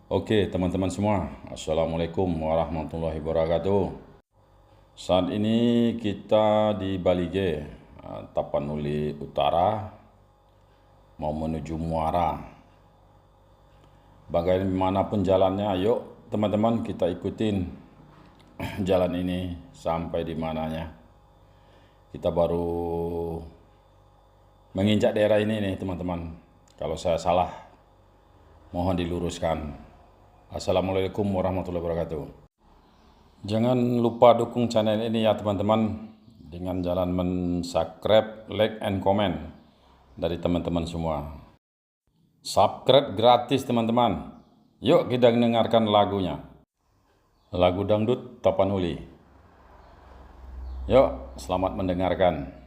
Oke teman-teman semua, Assalamualaikum warahmatullahi wabarakatuh. Saat ini kita di Balige, Tapanuli Utara, mau menuju Muara. Bagaimanapun jalannya, ayo teman-teman kita ikutin jalan ini sampai di mananya. Kita baru menginjak daerah ini nih teman-teman. Kalau saya salah, mohon diluruskan. Assalamualaikum warahmatullahi wabarakatuh. Jangan lupa dukung channel ini ya teman-teman dengan jalan subscribe, like, and comment dari teman-teman semua. Subscribe gratis teman-teman. Yuk kita dengarkan lagunya. Lagu dangdut Tapanuli. Yuk, selamat mendengarkan.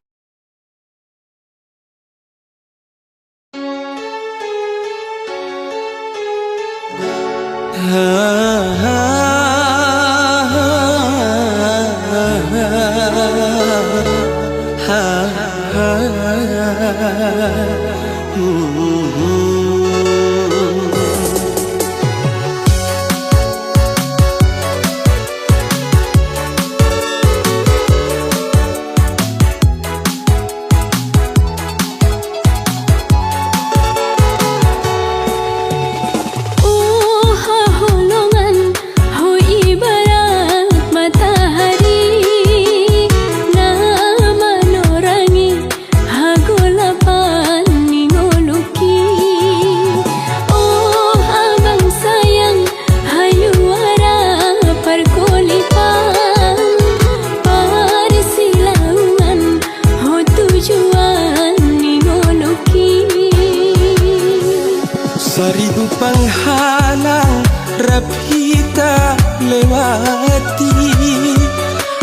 Seribu penghalang Rabita lewati,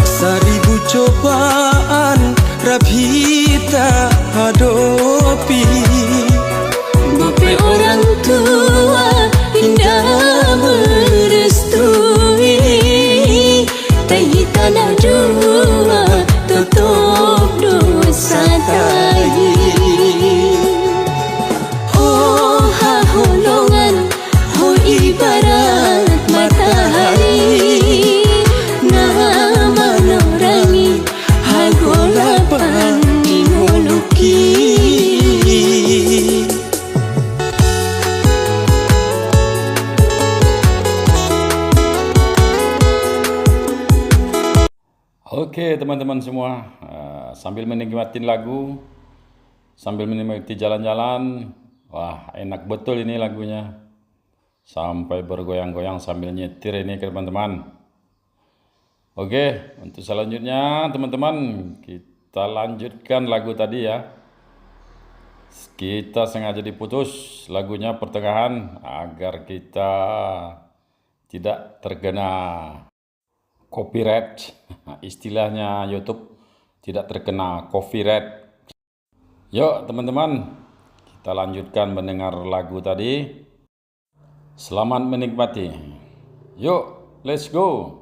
seribu cobaan Rabita hadapi. Bapak orang tua indah merestui, tahi tanah dua tutup dosa tahi. Ibarat matahari na manorangi hagolapan dimuluki. Oke teman-teman semua, sambil menikmati lagu, sambil menikmati jalan-jalan, wah enak betul ini lagunya. Sampai bergoyang-goyang sambil nyetir ini teman-teman. Oke, untuk selanjutnya teman-teman kita lanjutkan lagu tadi ya. Kita sengaja diputus lagunya pertengahan agar kita tidak terkena copyright. Istilahnya YouTube tidak terkena copyright. Yuk teman-teman, kita lanjutkan mendengar lagu tadi. Selamat menikmati. Yuk, let's go.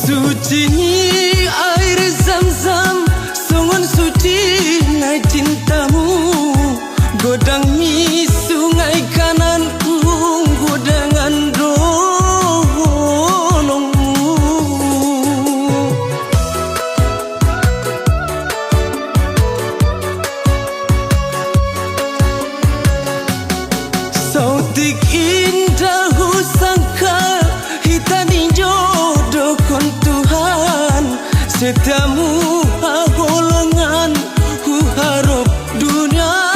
Suci air zam-zam, sungun suci nai cintamu. Godangi sungai kananku, godangan donongmu. Sautik indah sangka hitani jodoh kon Tuhan. Setiamu golongan ku harap dunia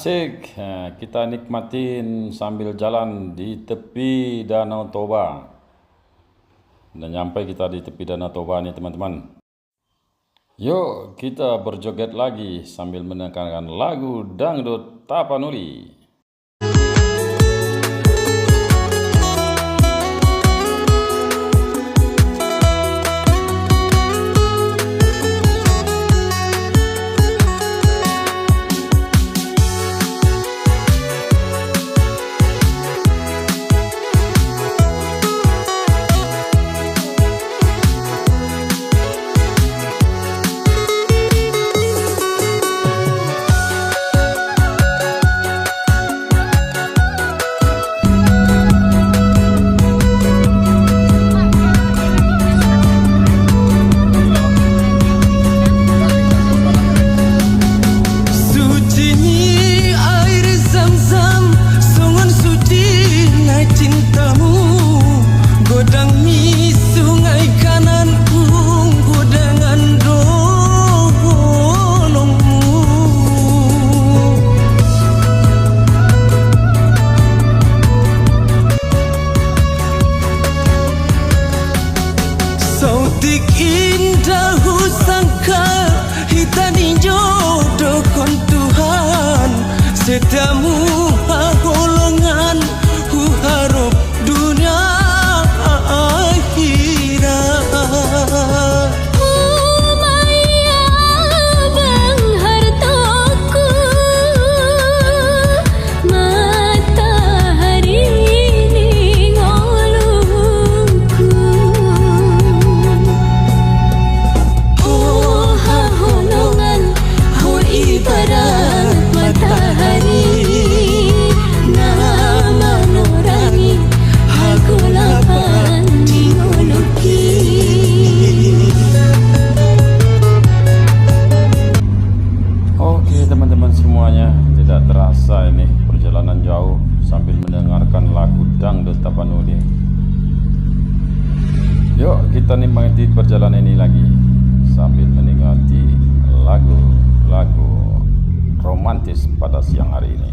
Asik, kita nikmatin sambil jalan di tepi Danau Toba. Dan nyampe kita di tepi Danau Toba nih teman-teman. Yuk kita berjoget lagi sambil menekankan lagu dangdut Tapanuli. Sautik indah sangka hitani jodoh kon Tuhan, setiamu golongan ku harap dunia akhirat. Maya bang hartaku, matahari ini ngolongku. Ibarat matahari, nama nurangi hagulapan diuluki. Oke teman-teman semuanya, tidak terasa ini perjalanan jauh sambil mendengarkan lagu dangdut Tapanuli. Yuk kita nikmati perjalanan ini lagi sambil menikmati lagu romantis pada siang hari ini.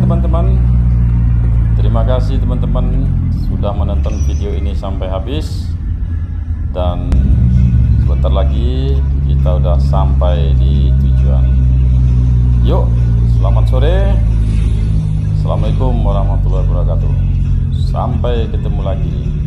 Teman-teman, terima kasih teman-teman sudah menonton video ini sampai habis, dan sebentar lagi kita udah sampai di tujuan. Yuk, selamat sore, Assalamualaikum warahmatullahi wabarakatuh. Sampai ketemu lagi.